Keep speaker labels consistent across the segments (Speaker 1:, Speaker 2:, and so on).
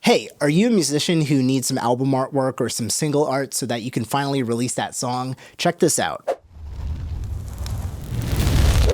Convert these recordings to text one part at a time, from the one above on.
Speaker 1: Hey, are you a musician who needs some album artwork or some single art so that you can finally release that song? Check this out.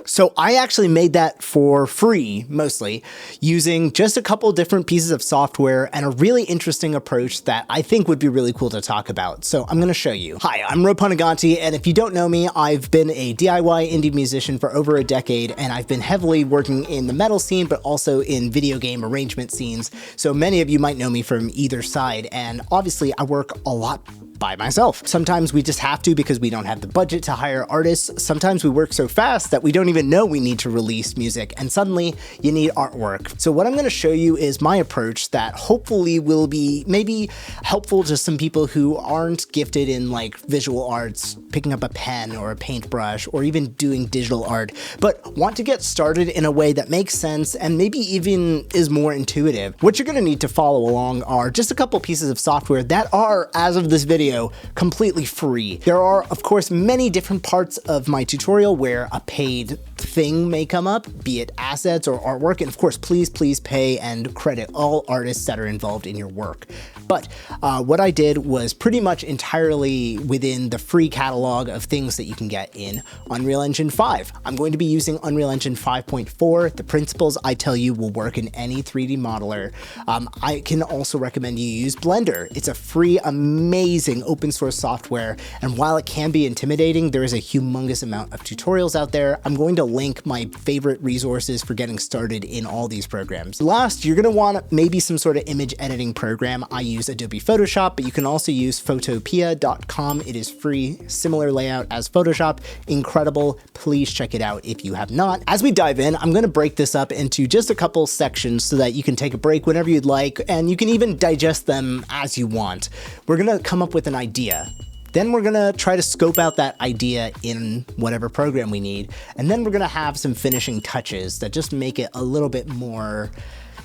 Speaker 1: So I actually made that for free, mostly, using just a couple different pieces of software and a really interesting approach that I think would be really cool to talk about. So I'm going to show you. Hi, I'm Pwnisher, and if you don't know me, I've been a DIY indie musician for over a decade, and I've been heavily working in the metal scene, but also in video game arrangement scenes. So many of you might know me from either side, and obviously I work a lot by myself. Sometimes we just have to because we don't have the budget to hire artists. Sometimes we work so fast that we don't even know we need to release music, and suddenly you need artwork. So what I'm going to show you is my approach that hopefully will be maybe helpful to some people who aren't gifted in like visual arts, picking up a pen or a paintbrush, or even doing digital art, but want to get started in a way that makes sense and maybe even is more intuitive. What you're going to need to follow along are just a couple pieces of software that are, as of this video, completely free. There are, of course, many different parts of my tutorial where a paid thing may come up, be it assets or artwork, and of course, please pay and credit all artists that are involved in your work. But what I did was pretty much entirely within the free catalog of things that you can get in Unreal Engine 5. I'm going to be using Unreal Engine 5.4. The principles I tell you will work in any 3D modeler. I can also recommend you use Blender. It's a free, amazing open source software, and while it can be intimidating, there is a humongous amount of tutorials out there. I'm going to link my favorite resources for getting started in all these programs. Last, you're going to want maybe some sort of image editing program. I use Adobe Photoshop, but you can also use photopea.com. It is free, similar layout as Photoshop. Incredible. Please check it out if you have not. As we dive in, I'm going to break this up into just a couple sections so that you can take a break whenever you'd like, and you can even digest them as you want. We're going to come up with an idea. Then we're gonna try to scope out that idea in whatever program we need. And then we're gonna have some finishing touches that just make it a little bit more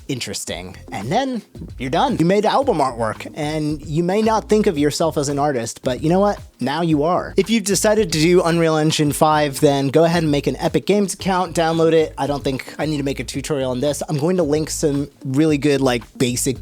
Speaker 1: interesting. And then you're done. You made album artwork, and you may not think of yourself as an artist, but you know what? Now you are. If you've decided to do Unreal Engine 5, then go ahead and make an Epic Games account, download it. I don't think I need to make a tutorial on this. I'm going to link some really good, like basic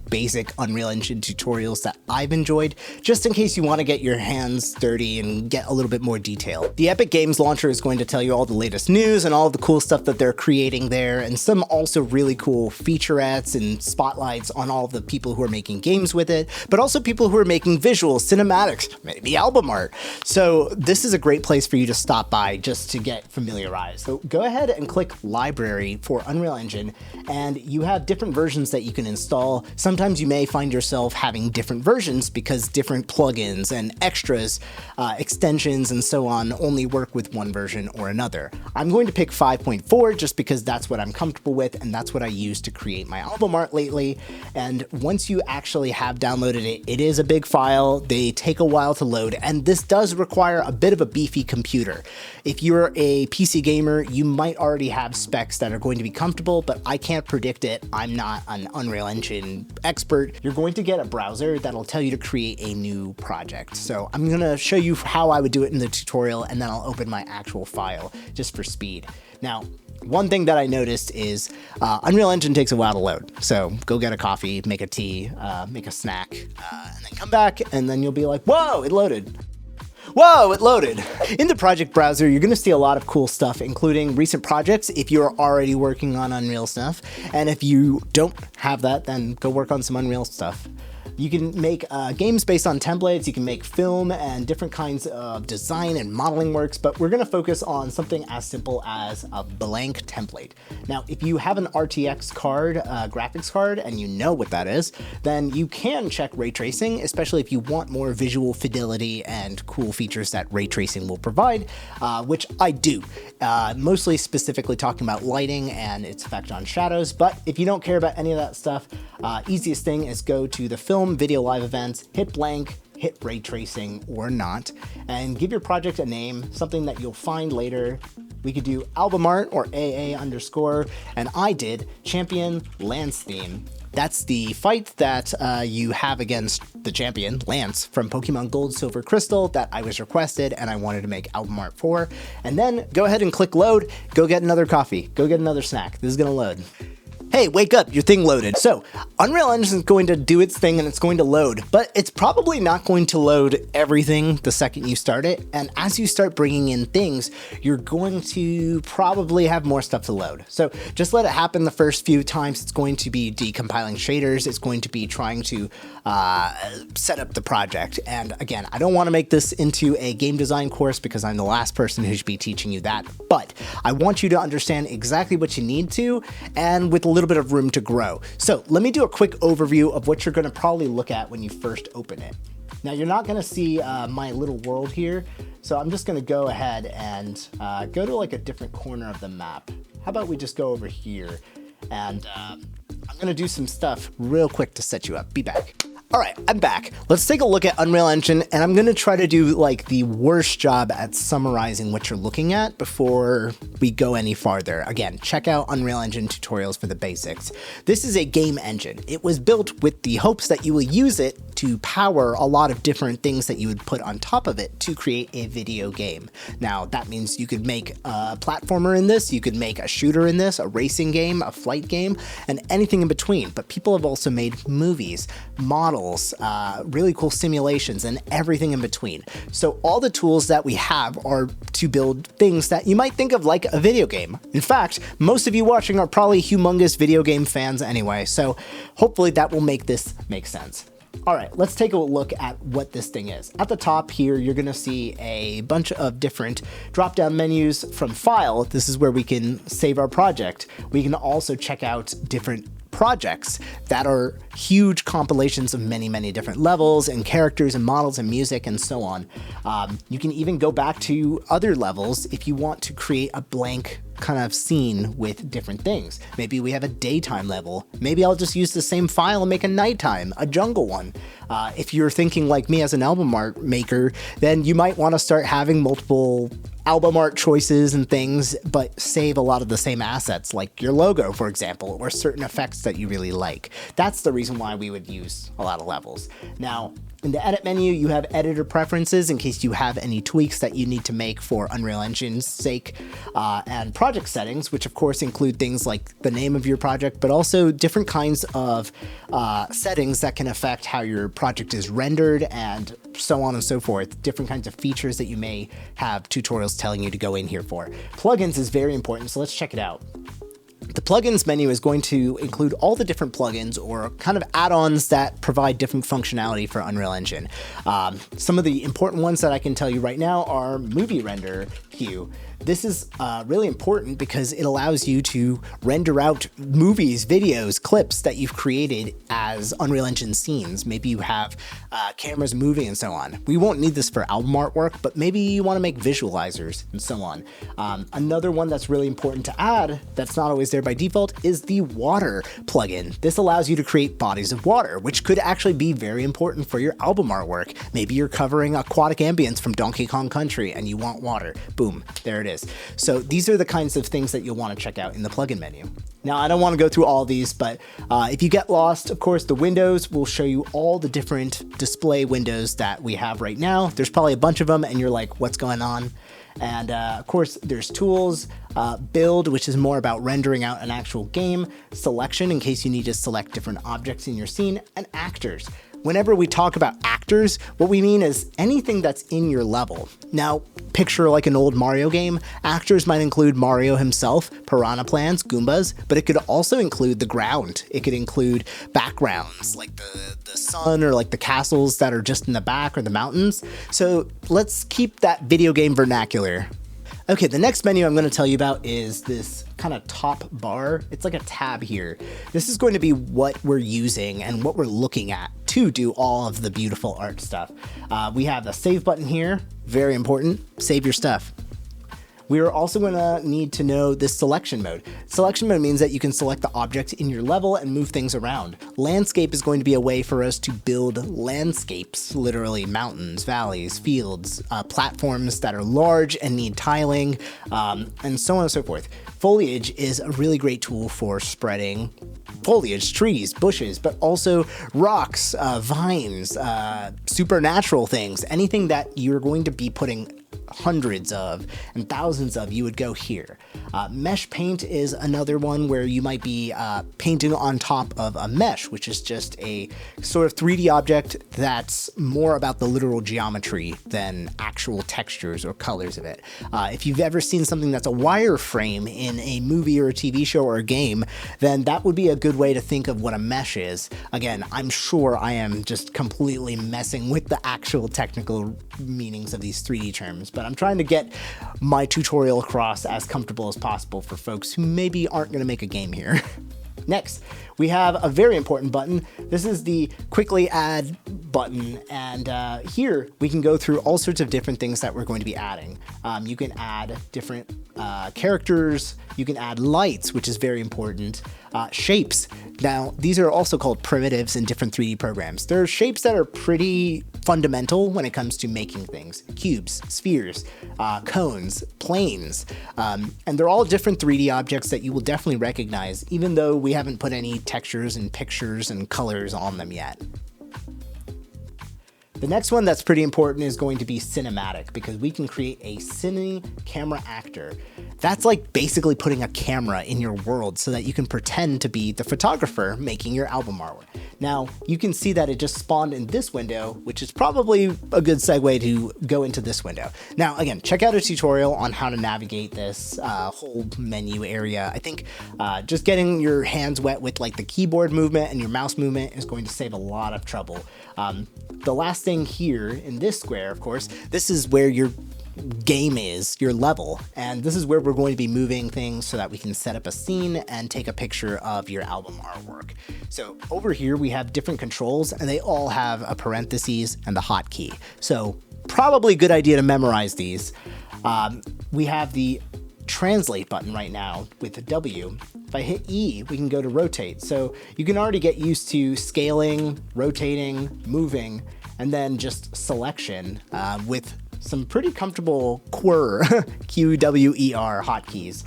Speaker 1: Unreal Engine tutorials that I've enjoyed, just in case you want to get your hands dirty and get a little bit more detail. The Epic Games launcher is going to tell you all the latest news and all the cool stuff that they're creating there, and some also really cool featurettes and spotlights on all of the people who are making games with it, but also people who are making visuals, cinematics, maybe album art. So this is a great place for you to stop by just to get familiarized. So go ahead and click Library for Unreal Engine, and you have different versions that you can install. Sometimes you may find yourself having different versions because different plugins and extras, extensions, and so on only work with one version or another. I'm going to pick 5.4 just because that's what I'm comfortable with, and that's what I use to create my album art lately. And once you actually have downloaded it, it is a big file. They take a while to load, and this does require a bit of a beefy computer. If you're a PC gamer, you might already have specs that are going to be comfortable, but I can't predict it. I'm not an Unreal Engine expert. You're going to get a browser that'll tell you to create a new project. So I'm gonna show you how I would do it in the tutorial, and then I'll open my actual file just for speed. Now, one thing that I noticed is Unreal Engine takes a while to load. So go get a coffee, make a tea, make a snack, and then come back, and then you'll be like, whoa, it loaded. Whoa, it loaded. In the project browser, you're gonna see a lot of cool stuff, including recent projects if you're already working on Unreal stuff. And if you don't have that, then go work on some Unreal stuff. You can make games based on templates, you can make film and different kinds of design and modeling works, but we're gonna focus on something as simple as a blank template. Now, if you have an RTX card, graphics card, and you know what that is, then you can check ray tracing, especially if you want more visual fidelity and cool features that ray tracing will provide, which I do. Mostly specifically talking about lighting and its effect on shadows, but if you don't care about any of that stuff, easiest thing is go to the Film Video Live Events, hit blank, hit ray tracing or not, and give your project a name, something that you'll find later. We could do album art or AA underscore, and I did Champion Lance Theme. That's the fight that you have against the champion, Lance, from Pokemon Gold, Silver, Crystal that I was requested and I wanted to make album art for. And then go ahead and click load, go get another coffee, go get another snack. This is gonna load. Hey, wake up, your thing loaded. So, Unreal Engine is going to do its thing and it's going to load, but it's probably not going to load everything the second you start it. And as you start bringing in things, you're going to probably have more stuff to load. So just let it happen the first few times. It's going to be decompiling shaders. It's going to be trying to set up the project. And again, I don't want to make this into a game design course because I'm the last person who should be teaching you that, but I want you to understand exactly what you need to, and with a little bit of room to grow. So let me do a quick overview of what you're going to probably look at when you first open it. Now you're not going to see my little world here, so I'm just going to go ahead and go to like a different corner of the map. How about we just go over here, and I'm going to do some stuff real quick to set you up. Be back. All right, I'm back. Let's take a look at Unreal Engine, and I'm gonna try to do like the worst job at summarizing what you're looking at before we go any farther. Again, check out Unreal Engine tutorials for the basics. This is a game engine. It was built with the hopes that you will use it to power a lot of different things that you would put on top of it to create a video game. Now, that means you could make a platformer in this, you could make a shooter in this, a racing game, a flight game, and anything in between. But people have also made movies, models, really cool simulations, and everything in between. So all the tools that we have are to build things that you might think of like a video game. In fact, most of you watching are probably humongous video game fans anyway, so hopefully that will make this make sense. All right, let's take a look at what this thing is. At the top here, you're gonna see a bunch of different drop-down menus from File. This is where we can save our project. We can also check out different projects that are huge compilations of many, many different levels and characters and models and music and so on. You can even go back to other levels if you want to create a blank kind of scene with different things. Maybe we have a daytime level. Maybe I'll just use the same file and make a nighttime, a jungle one. If you're thinking like me as an album art maker, then you might want to start having multiple album art choices and things, but save a lot of the same assets, like your logo, for example, or certain effects that you really like. That's the reason why we would use a lot of levels. Now, in the edit menu, you have editor preferences in case you have any tweaks that you need to make for Unreal Engine's sake, and project settings, which of course include things like the name of your project, but also different kinds of settings that can affect how your project is rendered and so on and so forth. Different kinds of features that you may have tutorials telling you to go in here for. Plugins is very important, so let's check it out. The plugins menu is going to include all the different plugins or kind of add-ons that provide different functionality for Unreal Engine. Some of the important ones that I can tell you right now are Movie Render Queue. This is really important because it allows you to render out movies, videos, clips that you've created as Unreal Engine scenes. Maybe you have cameras moving and so on. We won't need this for album artwork, but maybe you want to make visualizers and so on. Another one that's really important to add that's not always there by default is the water plugin. This allows you to create bodies of water, which could actually be very important for your album artwork. Maybe you're covering aquatic ambience from Donkey Kong Country and you want water. Boom, there it is. So these are the kinds of things that you'll want to check out in the plugin menu. Now, I don't want to go through all these, but if you get lost, of course, the windows will show you all the different display windows that we have right now. There's probably a bunch of them and you're like, what's going on? And of course, there's tools, build, which is more about rendering out an actual game, selection in case you need to select different objects in your scene, and actors. Whenever we talk about actors, what we mean is anything that's in your level. Now, picture like an old Mario game. Actors might include Mario himself, piranha plants, Goombas, but it could also include the ground. It could include backgrounds like the sun or like the castles that are just in the back or the mountains. So let's keep that video game vernacular. Okay, the next menu I'm going to tell you about is this kind of top bar. It's like a tab here. This is going to be what we're using and what we're looking at to do all of the beautiful art stuff. We have a save button here, very important, save your stuff. We are also going to need to know this selection mode. Selection mode means that you can select the object in your level and move things around. Landscape is going to be a way for us to build landscapes, literally mountains, valleys, fields, platforms that are large and need tiling, and so on and so forth. foliage is a really great tool for spreading foliage, trees, bushes, but also rocks, vines, supernatural things, anything that you're going to be putting hundreds of and thousands of, you would go here. Mesh paint is another one where you might be painting on top of a mesh, which is just a sort of 3D object that's more about the literal geometry than actual textures or colors of it. If you've ever seen something that's a wireframe in a movie or a TV show or a game, then that would be a good way to think of what a mesh is. Again, I'm sure I am just completely messing with the actual technical meanings of these 3D terms, but I'm trying to get my tutorial across as comfortable as possible for folks who maybe aren't going to make a game here. Next, we have a very important button. This is the quickly add button, and here we can go through all sorts of different things that we're going to be adding. You can add different characters, you can add lights, which is very important, shapes. Now, these are also called primitives in different 3D programs. There are shapes that are pretty fundamental when it comes to making things. Cubes, spheres, cones, planes, and they're all different 3D objects that you will definitely recognize, even though we haven't put any textures and pictures and colors on them yet. The next one that's pretty important is going to be cinematic, because we can create a cine camera actor. That's like basically putting a camera in your world so that you can pretend to be the photographer making your album artwork. Now, you can see that it just spawned in this window, which is probably a good segue to go into this window. Now, again, check out a tutorial on how to navigate this whole menu area. I think just getting your hands wet with like the keyboard movement and your mouse movement is going to save a lot of trouble. The last thing here in this square, of course, this is where your game is, your level, and this is where we're going to be moving things so that we can set up a scene and take a picture of your album artwork. So over here we have different controls, and they all have a parentheses and the hotkey. So probably a good idea to memorize these. We have the translate button right now with the W. If I hit E, we can go to rotate. So you can already get used to scaling, rotating, moving, and then just selection with some pretty comfortable QWER hotkeys.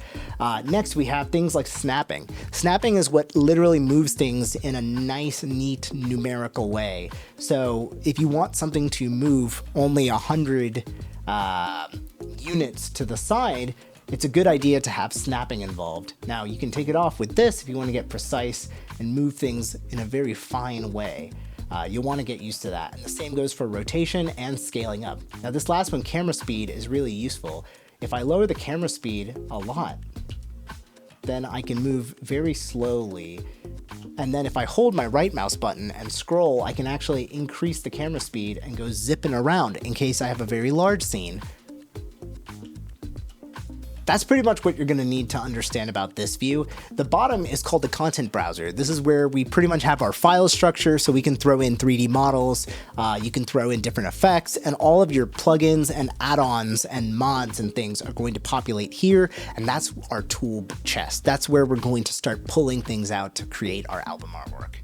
Speaker 1: Next, we have things like snapping. Snapping is what literally moves things in a nice, neat, numerical way. So if you want something to move only 100 units to the side, it's a good idea to have snapping involved. Now, you can take it off with this if you want to get precise and move things in a very fine way. You'll want to get used to that. And the same goes for rotation and scaling up. Now, this last one, camera speed, is really useful. If I lower the camera speed a lot, then I can move very slowly. And then if I hold my right mouse button and scroll, I can actually increase the camera speed and go zipping around in case I have a very large scene. That's pretty much what you're going to need to understand about this view. The bottom is called the content browser. This is where we pretty much have our file structure, so we can throw in 3D models, you can throw in different effects, and all of your plugins and add-ons and mods and things are going to populate here, and that's our tool chest. That's where we're going to start pulling things out to create our album artwork.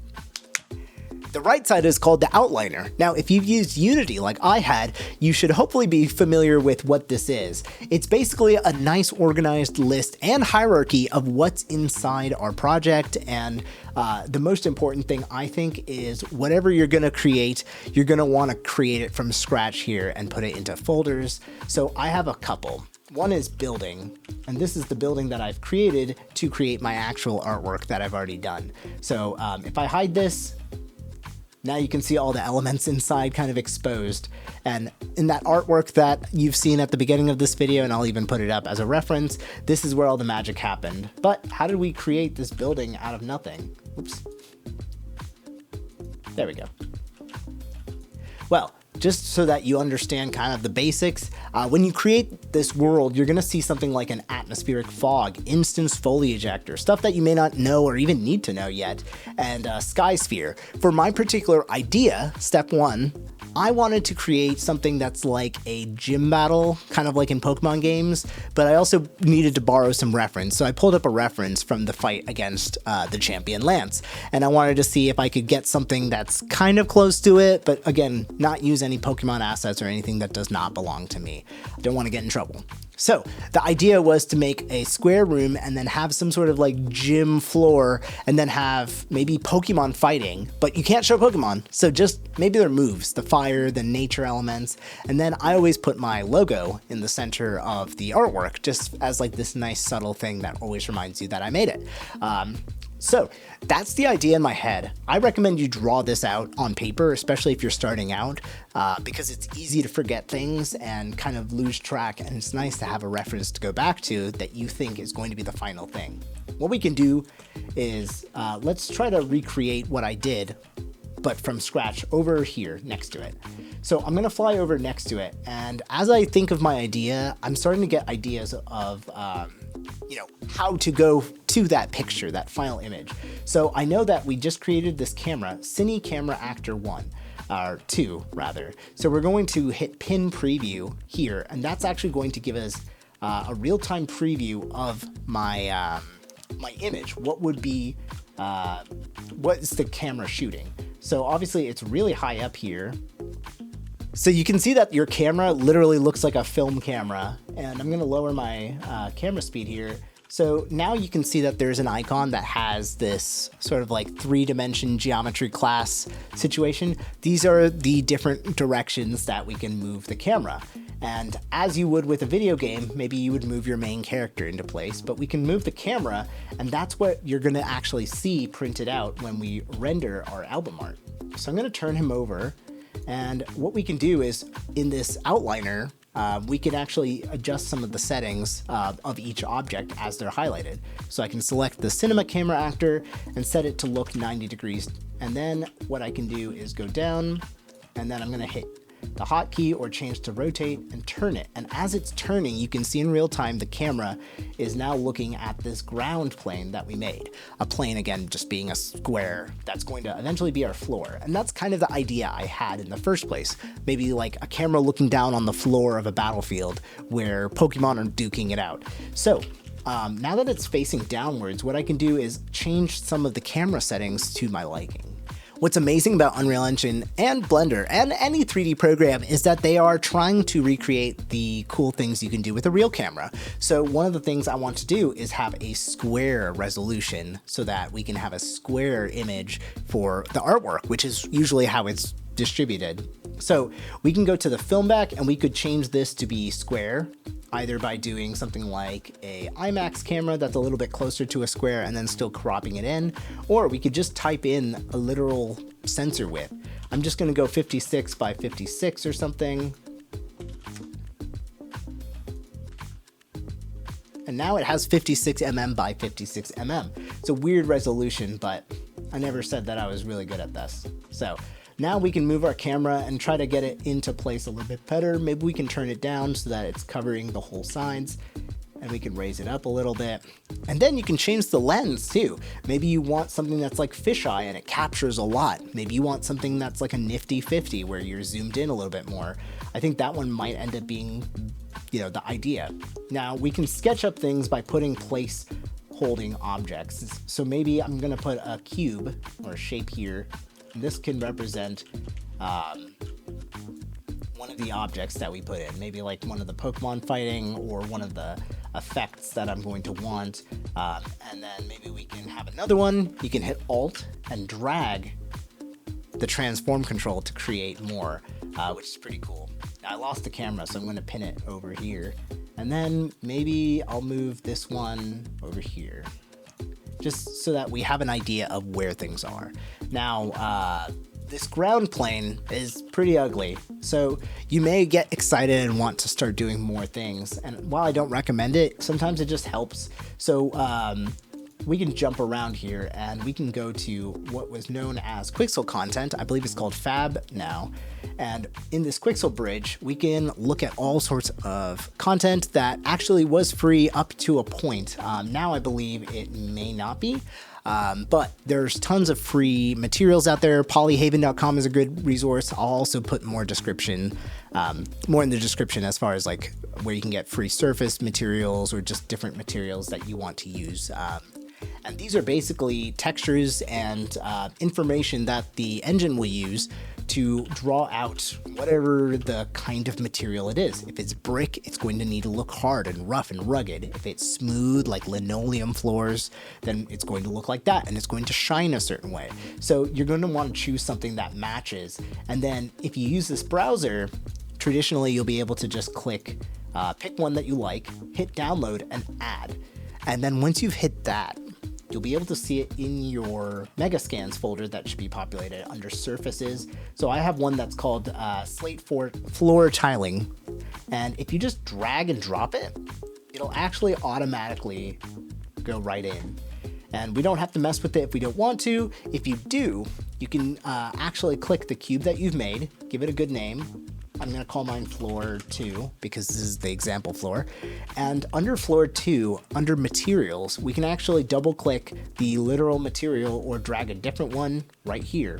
Speaker 1: The right side is called the outliner. Now, if you've used Unity like I had, you should hopefully be familiar with what this is. It's basically a nice organized list and hierarchy of what's inside our project, and the most important thing, I think, is whatever you're gonna create, you're gonna wanna create it from scratch here and put it into folders. So I have a couple. One is building, and this is the building that I've created to create my actual artwork that I've already done. So if I hide this, now you can see all the elements inside kind of exposed. And in that artwork that you've seen at the beginning of this video, and I'll even put it up as a reference, this is where all the magic happened. But how did we create this building out of nothing? Oops. There we go. Well, just so that you understand kind of the basics, when you create this world, you're gonna see something like an atmospheric fog, instance foliage actor, stuff that you may not know or even need to know yet, and sky sphere. For my particular idea, step one, I wanted to create something that's like a gym battle, kind of like in Pokemon games, but I also needed to borrow some reference. So I pulled up a reference from the fight against the champion Lance, and I wanted to see if I could get something that's kind of close to it, but again, not use any Pokemon assets or anything that does not belong to me. I don't want to get in trouble. So the idea was to make a square room and then have some sort of like gym floor and then have maybe Pokemon fighting, but you can't show Pokemon. So just maybe their moves, the fire, the nature elements. And then I always put my logo in the center of the artwork just as like this nice subtle thing that always reminds you that I made it. So that's the idea in my head. I recommend you draw this out on paper, especially if you're starting out, because it's easy to forget things and kind of lose track, and it's nice to have a reference to go back to that you think is going to be the final thing. What we can do is let's try to recreate what I did, but from scratch over here next to it. So I'm gonna fly over next to it, and as I think of my idea, I'm starting to get ideas of how to go to that picture, that final image. So I know that we just created this camera, Cine Camera Actor 1, or 2 rather. So we're going to hit pin preview here, and that's actually going to give us a real-time preview of my my image. What would be, what is the camera shooting? So obviously it's really high up here. So you can see that your camera literally looks like a film camera, and I'm gonna lower my camera speed here. So now you can see that there's an icon that has this sort of like 3-dimension geometry class situation. These are the different directions that we can move the camera. And as you would with a video game, maybe you would move your main character into place, but we can move the camera, and that's what you're gonna actually see printed out when we render our album art. So I'm gonna turn him over, and what we can do is in this outliner, we can actually adjust some of the settings of each object as they're highlighted. So I can select the cinema camera actor and set it to look 90 degrees. And then what I can do is go down, and then I'm gonna hit the hotkey or change to rotate and turn it. And as it's turning, you can see in real time the camera is now looking at this ground plane that we made. A plane, again, just being a square that's going to eventually be our floor. And that's kind of the idea I had in the first place. Maybe like a camera looking down on the floor of a battlefield where Pokemon are duking it out. So now that it's facing downwards, what I can do is change some of the camera settings to my liking. What's amazing about Unreal Engine and Blender and any 3D program is that they are trying to recreate the cool things you can do with a real camera. So one of the things I want to do is have a square resolution so that we can have a square image for the artwork, which is usually how it's distributed. So we can go to the film back and we could change this to be square, either by doing something like a IMAX camera that's a little bit closer to a square and then still cropping it in, or we could just type in a literal sensor width. I'm just gonna go 56 by 56 or something. And now it has 56 mm by 56 mm. It's a weird resolution, but I never said that I was really good at this. So now we can move our camera and try to get it into place a little bit better. Maybe we can turn it down so that it's covering the whole sides, and we can raise it up a little bit. And then you can change the lens too. Maybe you want something that's like fisheye and it captures a lot. Maybe you want something that's like a nifty 50 where you're zoomed in a little bit more. I think that one might end up being, the idea. Now we can sketch up things by putting place holding objects. So maybe I'm gonna put a cube or a shape here. This can represent one of the objects that we put in, maybe like one of the Pokemon fighting or one of the effects that I'm going to want. And then maybe we can have another one. You can hit Alt and drag the transform control to create more, which is pretty cool. Now, I lost the camera, so I'm going to pin it over here. And then maybe I'll move this one over here, just so that we have an idea of where things are. Now, this ground plane is pretty ugly, so you may get excited and want to start doing more things. And while I don't recommend it, sometimes it just helps. So we can jump around here and we can go to what was known as Quixel content. I believe it's called Fab now. And in this Quixel bridge, we can look at all sorts of content that actually was free up to a point. Now I believe it may not be. But there's tons of free materials out there. Polyhaven.com is a good resource. I'll also put more in the description as far as like where you can get free surface materials or just different materials that you want to use. And these are basically textures and information that the engine will use to draw out whatever the kind of material it is. If it's brick, it's going to need to look hard and rough and rugged. If it's smooth, like linoleum floors, then it's going to look like that, and it's going to shine a certain way. So you're going to want to choose something that matches. And then if you use this browser, traditionally you'll be able to just click, pick one that you like, hit download, and add. And then once you've hit that, you'll be able to see it in your Megascans folder that should be populated under surfaces. So I have one that's called slate floor tiling. And if you just drag and drop it, it'll actually automatically go right in. And we don't have to mess with it if we don't want to. If you do, you can actually click the cube that you've made, give it a good name. I'm going to call mine floor 2 because this is the example floor. And under floor 2, under materials, we can actually double click the literal material or drag a different one right here.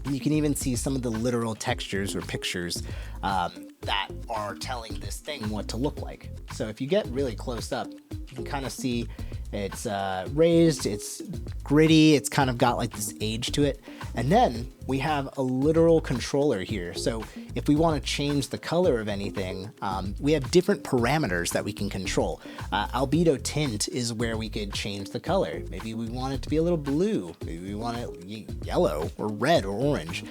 Speaker 1: And you can even see some of the literal textures or pictures that are telling this thing what to look like. So if you get really close up, you can kind of see it's raised, it's gritty, it's kind of got like this age to it. And then we have a literal controller here. So if we want to change the color of anything, we have different parameters that we can control. Albedo tint is where we could change the color. Maybe we want it to be a little blue. Maybe we want it yellow or red or orange.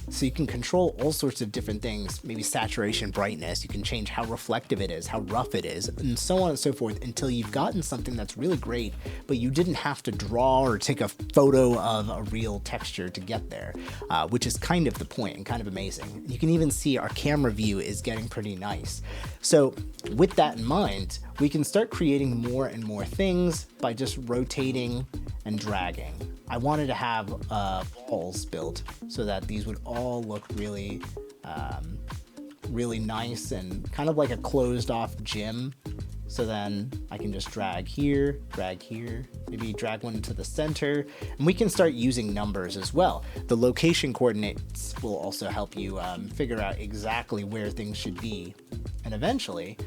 Speaker 1: So you can control all sorts of different things, maybe saturation, brightness. You can change how reflective it is, how rough it is, and so on and so forth until you've gotten something that's really great, but you didn't have to draw or take a photo of a real texture to get there, which is kind of the point and kind of amazing. You can even see our camera view is getting pretty nice. So with that in mind, we can start creating more and more things by just rotating and dragging. I wanted to have walls built so that these would all look really, really nice and kind of like a closed off gym. So then I can just drag here, maybe drag one to the center, and we can start using numbers as well. The location coordinates will also help you figure out exactly where things should be. And eventually,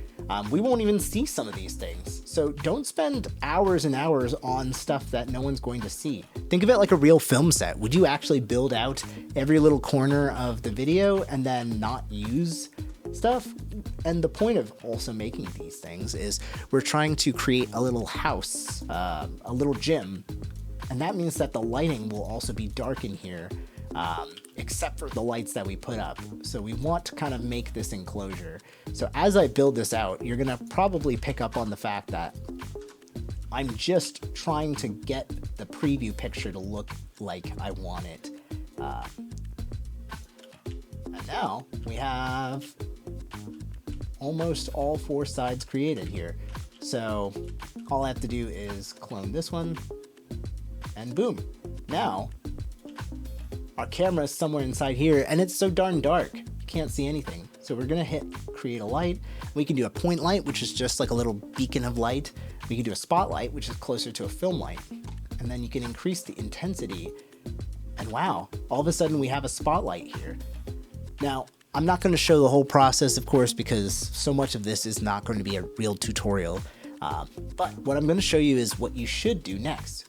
Speaker 1: we won't even see some of these things. So don't spend hours and hours on stuff that no one's going to see. Think of it like a real film set. Would you actually build out every little corner of the video and then not use stuff? And the point of also making these things is we're trying to create a little house, a little gym. And that means that the lighting will also be dark in here, except for the lights that we put up. So we want to kind of make this enclosure. So as I build this out, you're gonna probably pick up on the fact that I'm just trying to get the preview picture to look like I want it. And now we have almost all 4 sides created here. So all I have to do is clone this one and boom. Now our camera is somewhere inside here and it's so darn dark, you can't see anything. So we're gonna hit create a light. We can do a point light, which is just like a little beacon of light. We can do a spotlight, which is closer to a film light. And then you can increase the intensity. And wow, all of a sudden we have a spotlight here. Now, I'm not going to show the whole process, of course, because so much of this is not going to be a real tutorial. But what I'm going to show you is what you should do next,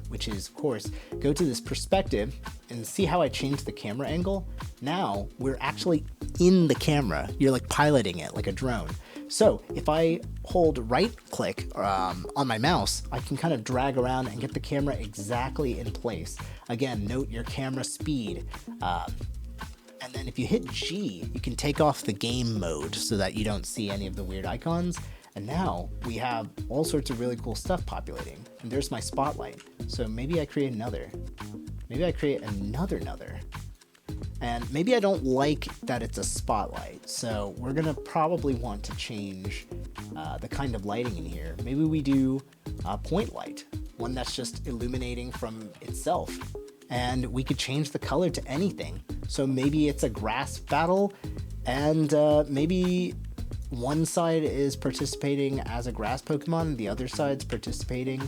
Speaker 1: which is, of course, go to this perspective and see how I changed the camera angle. Now we're actually in the camera. You're like piloting it like a drone. So if I hold right click on my mouse, I can kind of drag around and get the camera exactly in place. Again, note your camera speed. And then if you hit G, you can take off the game mode so that you don't see any of the weird icons. And now we have all sorts of really cool stuff populating. And there's my spotlight. So maybe I create another. Maybe I create another. And maybe I don't like that it's a spotlight. So we're gonna probably want to change the kind of lighting in here. Maybe we do a point light, one that's just illuminating from itself. And we could change the color to anything. So maybe it's a grass battle, and maybe one side is participating as a grass Pokemon, and the other side's participating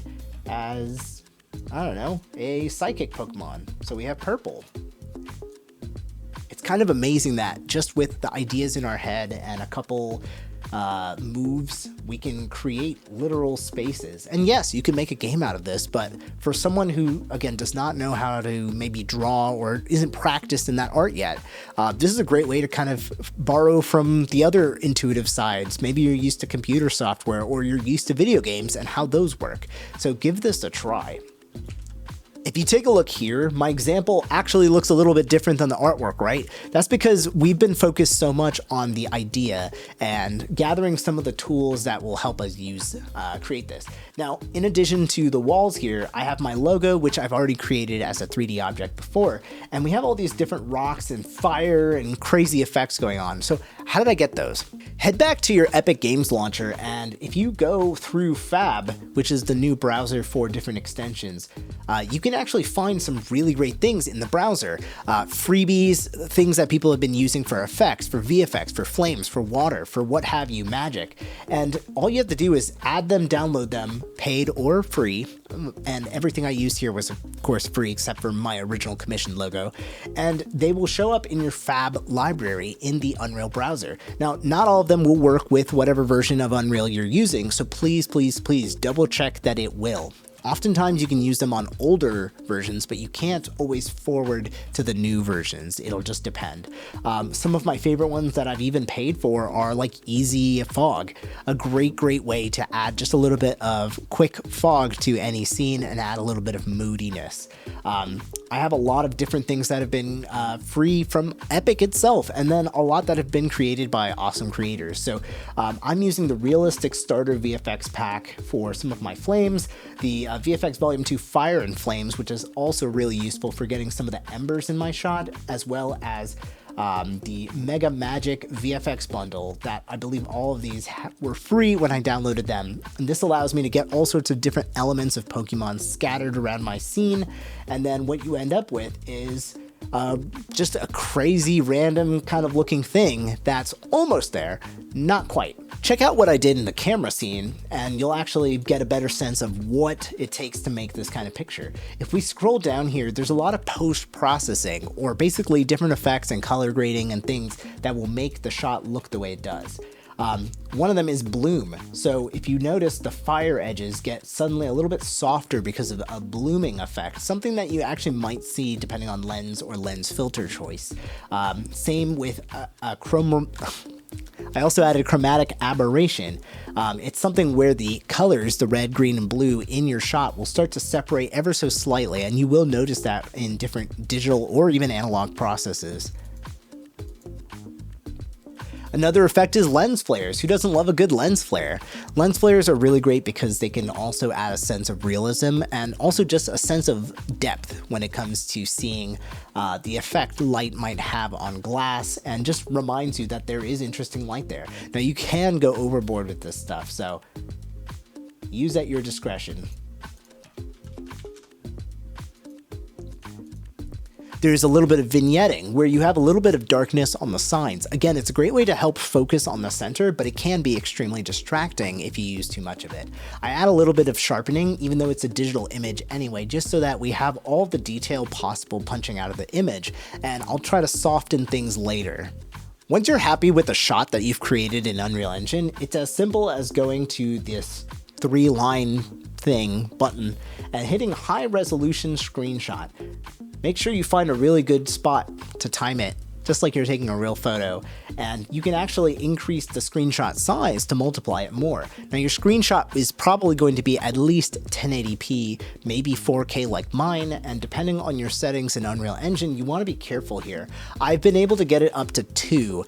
Speaker 1: as, I don't know, a psychic Pokemon. So we have purple. It's kind of amazing that just with the ideas in our head and a couple moves. We can create literal spaces. And yes, you can make a game out of this, but for someone who, again, does not know how to maybe draw or isn't practiced in that art yet, this is a great way to kind of borrow from the other intuitive sides. Maybe you're used to computer software or you're used to video games and how those work. So give this a try. If you take a look here, my example actually looks a little bit different than the artwork, right? That's because we've been focused so much on the idea and gathering some of the tools that will help us create this. Now, in addition to the walls here, I have my logo, which I've already created as a 3D object before, and we have all these different rocks and fire and crazy effects going on. So how did I get those? Head back to your Epic Games launcher, and if you go through Fab, which is the new browser for different extensions, you can actually find some really great things in the browser. Freebies, things that people have been using for effects, for VFX, for flames, for water, for what have you, magic. And all you have to do is add them, download them, paid or free. And everything I used here was, of course, free, except for my original commission logo. And they will show up in your Fab library in the Unreal browser. Now, not all of them will work with whatever version of Unreal you're using, so please, please, please double check that it will. Oftentimes you can use them on older versions, but you can't always forward to the new versions. It'll just depend. Some of my favorite ones that I've even paid for are like Easy Fog, a great way to add just a little bit of quick fog to any scene and add a little bit of moodiness. I have a lot of different things that have been free from Epic itself, and then a lot that have been created by awesome creators. So I'm using the Realistic Starter VFX pack for some of my flames, the VFX Volume 2 Fire and Flames, which is also really useful for getting some of the embers in my shot, as well as the Mega Magic VFX bundle that I believe all of these were free when I downloaded them. And this allows me to get all sorts of different elements of Pokemon scattered around my scene. And then what you end up with is just a crazy random kind of looking thing that's almost there, not quite. Check out what I did in the camera scene and you'll actually get a better sense of what it takes to make this kind of picture. If we scroll down here, there's a lot of post-processing, or basically different effects and color grading and things that will make the shot look the way it does. One of them is bloom. So if you notice, the fire edges get suddenly a little bit softer because of a blooming effect, something that you actually might see depending on lens or lens filter choice. Same with I also added chromatic aberration. It's something where the colors, the red, green, and blue in your shot will start to separate ever so slightly, and you will notice that in different digital or even analog processes. Another effect is lens flares. Who doesn't love a good lens flare? Lens flares are really great because they can also add a sense of realism and also just a sense of depth when it comes to seeing the effect light might have on glass, and just reminds you that there is interesting light there. Now you can go overboard with this stuff, so use at your discretion. There's a little bit of vignetting where you have a little bit of darkness on the sides. Again, it's a great way to help focus on the center, but it can be extremely distracting if you use too much of it. I add a little bit of sharpening, even though it's a digital image anyway, just so that we have all the detail possible punching out of the image, and I'll try to soften things later. Once you're happy with the shot that you've created in Unreal Engine, it's as simple as going to this 3-line button and hitting high resolution screenshot. Make sure you find a really good spot to time it, just like you're taking a real photo, and you can actually increase the screenshot size to multiply it more. Now your screenshot is probably going to be at least 1080p, maybe 4K like mine, and depending on your settings in Unreal Engine, you want to be careful here. I've been able to get it up to 2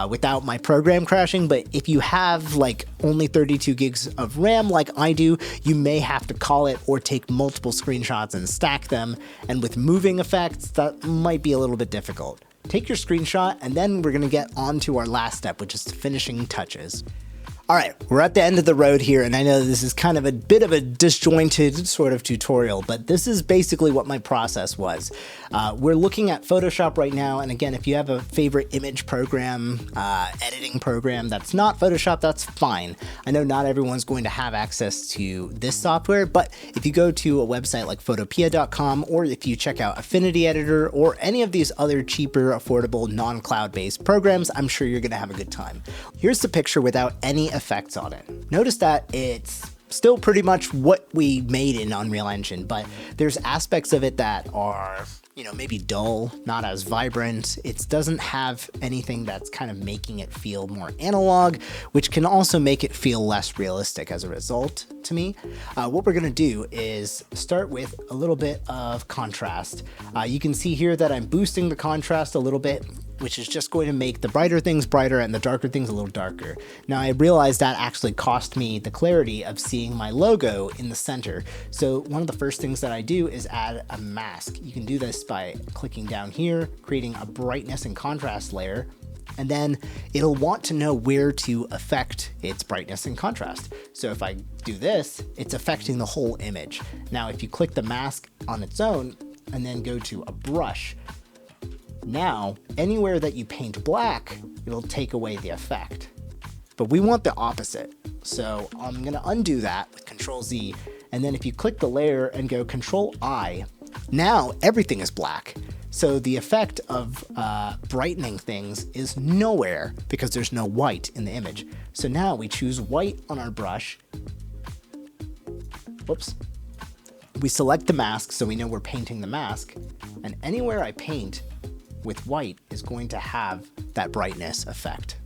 Speaker 1: without my program crashing, but if you have like only 32 gigs of RAM like I do, you may have to call it or take multiple screenshots and stack them, and with moving effects, that might be a little bit difficult. Take your screenshot, and then we're going to get on to our last step, which is the finishing touches. All right, we're at the end of the road here, and I know this is kind of a bit of a disjointed sort of tutorial, but this is basically what my process was. We're looking at Photoshop right now, and again, if you have a favorite image program, editing program that's not Photoshop, that's fine. I know not everyone's going to have access to this software, but if you go to a website like photopea.com, or if you check out Affinity Editor or any of these other cheaper, affordable, non-cloud-based programs, I'm sure you're going to have a good time. Here's the picture without any effects on it. Notice that it's still pretty much what we made in Unreal Engine, but there's aspects of it that are, you know, maybe dull, not as vibrant. It doesn't have anything that's kind of making it feel more analog, which can also make it feel less realistic as a result to me. What we're gonna do is start with a little bit of contrast. You can see here that I'm boosting the contrast a little bit, which is just going to make the brighter things brighter and the darker things a little darker. Now I realized that actually cost me the clarity of seeing my logo in the center. So one of the first things that I do is add a mask. You can do this by clicking down here, creating a brightness and contrast layer, and then it'll want to know where to affect its brightness and contrast. So if I do this, it's affecting the whole image. Now if you click the mask on its own and then go to a brush, now, anywhere that you paint black, it'll take away the effect. But we want the opposite. So I'm gonna undo that with Control Z. And then if you click the layer and go Control I, now everything is black. So the effect of brightening things is nowhere because there's no white in the image. So now we choose white on our brush. Whoops. We select the mask so we know we're painting the mask. And anywhere I paint with white is going to have that brightness effect.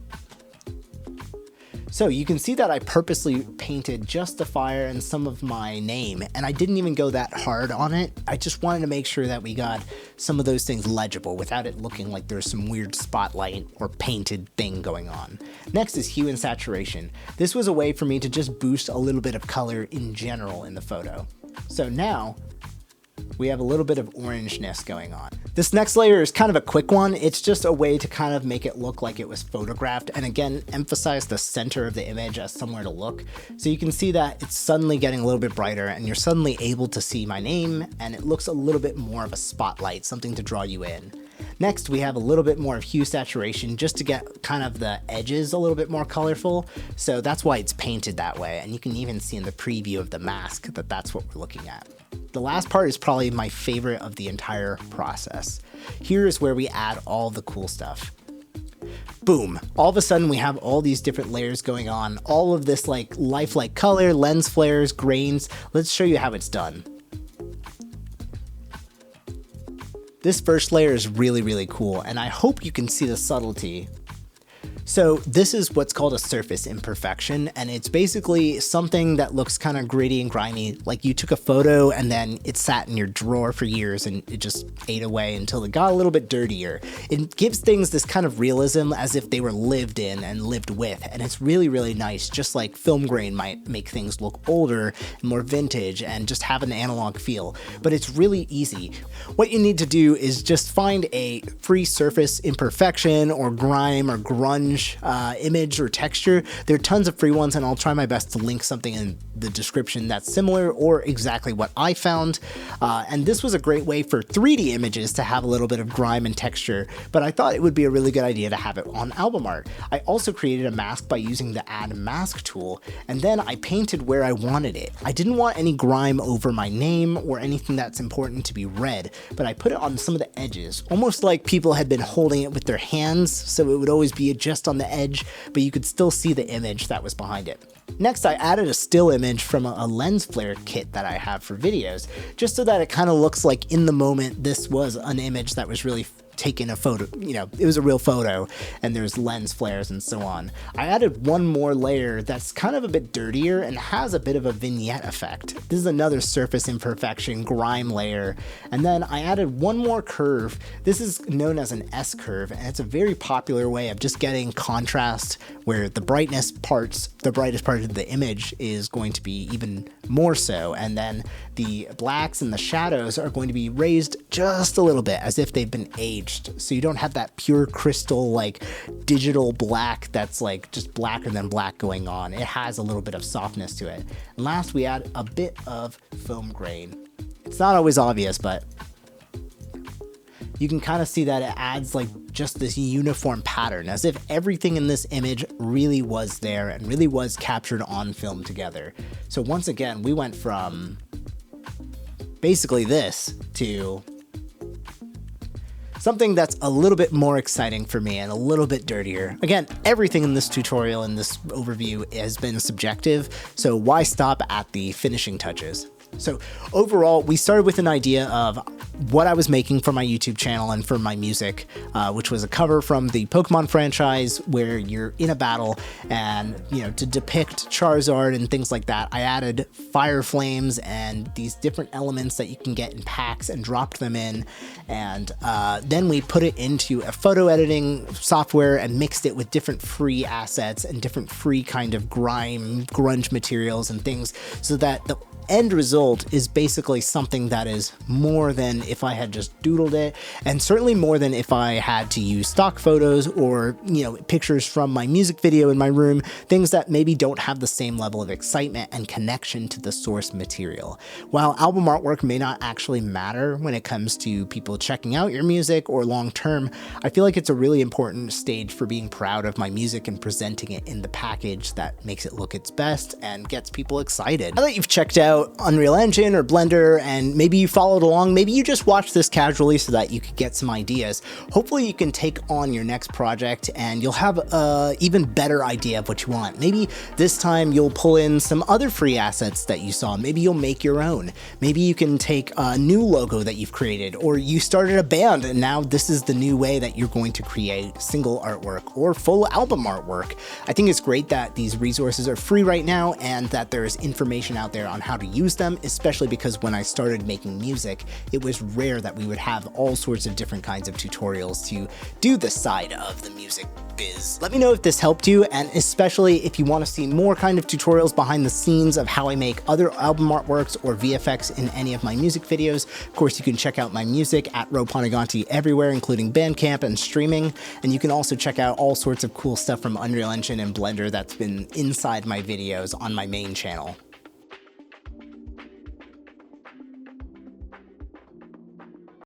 Speaker 1: So you can see that I purposely painted just the fire and some of my name, and I didn't even go that hard on it. I just wanted to make sure that we got some of those things legible without it looking like there's some weird spotlight or painted thing going on. Next is hue and saturation. This was a way for me to just boost a little bit of color in general in the photo. So now we have a little bit of orangeness going on. This next layer is kind of a quick one. It's just a way to kind of make it look like it was photographed, and again, emphasize the center of the image as somewhere to look. So you can see that it's suddenly getting a little bit brighter and you're suddenly able to see my name, and it looks a little bit more of a spotlight, something to draw you in. Next, we have a little bit more of hue saturation just to get kind of the edges a little bit more colorful. So that's why it's painted that way. And you can even see in the preview of the mask that that's what we're looking at. The last part is probably my favorite of the entire process. Here is where we add all the cool stuff. Boom. All of a sudden we have all these different layers going on, all of this like lifelike color, lens flares, grains. Let's show you how it's done. This first layer is really, really cool, and I hope you can see the subtlety. So this is what's called a surface imperfection, and it's basically something that looks kind of gritty and grimy, like you took a photo and then it sat in your drawer for years and it just ate away until it got a little bit dirtier. It gives things this kind of realism as if they were lived in and lived with, and it's really, really nice, just like film grain might make things look older and more vintage and just have an analog feel, but it's really easy. What you need to do is just find a free surface imperfection or grime or grunge image or texture. There are tons of free ones, and I'll try my best to link something in the description that's similar or exactly what I found. And this was a great way for 3D images to have a little bit of grime and texture, but I thought it would be a really good idea to have it on album art. I also created a mask by using the Add Mask tool, and then I painted where I wanted it. I didn't want any grime over my name or anything that's important to be read, but I put it on some of the edges, almost like people had been holding it with their hands, so it would always be just on the edge, but you could still see the image that was behind it. Next, I added a still image from a lens flare kit that I have for videos, just so that it kind of looks like in the moment this was an image that was really taken a photo, you know, it was a real photo, and there's lens flares and so on. I added one more layer that's kind of a bit dirtier and has a bit of a vignette effect. This is another surface imperfection grime layer, and then I added one more curve. This is known as an S curve, and it's a very popular way of just getting contrast where the brightest part of the image is going to be even more so, and then the blacks and the shadows are going to be raised just a little bit as if they've been aged aged. So you don't have that pure crystal, like digital black that's like just blacker than black going on. It has a little bit of softness to it. And last, we add a bit of foam grain. It's not always obvious, but you can kind of see that it adds like just this uniform pattern, as if everything in this image really was there and really was captured on film together. So once again, we went from basically this to something that's a little bit more exciting for me and a little bit dirtier. Again, everything in this tutorial and this overview has been subjective, so why stop at the finishing touches? So overall, we started with an idea of what I was making for my YouTube channel and for my music, which was a cover from the Pokemon franchise where you're in a battle and, you know, to depict Charizard and things like that, I added fire flames and these different elements that you can get in packs and dropped them in. And then we put it into a photo editing software and mixed it with different free assets and different free kind of grunge materials and things, so that the end result is basically something that is more than if I had just doodled it, and certainly more than if I had to use stock photos or, you know, pictures from my music video in my room, things that maybe don't have the same level of excitement and connection to the source material. While album artwork may not actually matter when it comes to people checking out your music or long term, I feel like it's a really important stage for being proud of my music and presenting it in the package that makes it look its best and gets people excited. Now that you've checked out Unreal Engine or Blender, and maybe you followed along, maybe you just watched this casually so that you could get some ideas, hopefully you can take on your next project and you'll have an even better idea of what you want. Maybe this time you'll pull in some other free assets that you saw. Maybe you'll make your own. Maybe you can take a new logo that you've created, or you started a band and now this is the new way that you're going to create single artwork or full album artwork. I think it's great that these resources are free right now and that there's information out there on how to use them, especially because when I started making music, it was rare that we would have all sorts of different kinds of tutorials to do the side of the music biz. Let me know if this helped you, and especially if you want to see more kind of tutorials behind the scenes of how I make other album artworks or VFX in any of my music videos. Of course, you can check out my music at Roponiganti everywhere, including Bandcamp and streaming, and you can also check out all sorts of cool stuff from Unreal Engine and Blender that's been inside my videos on my main channel.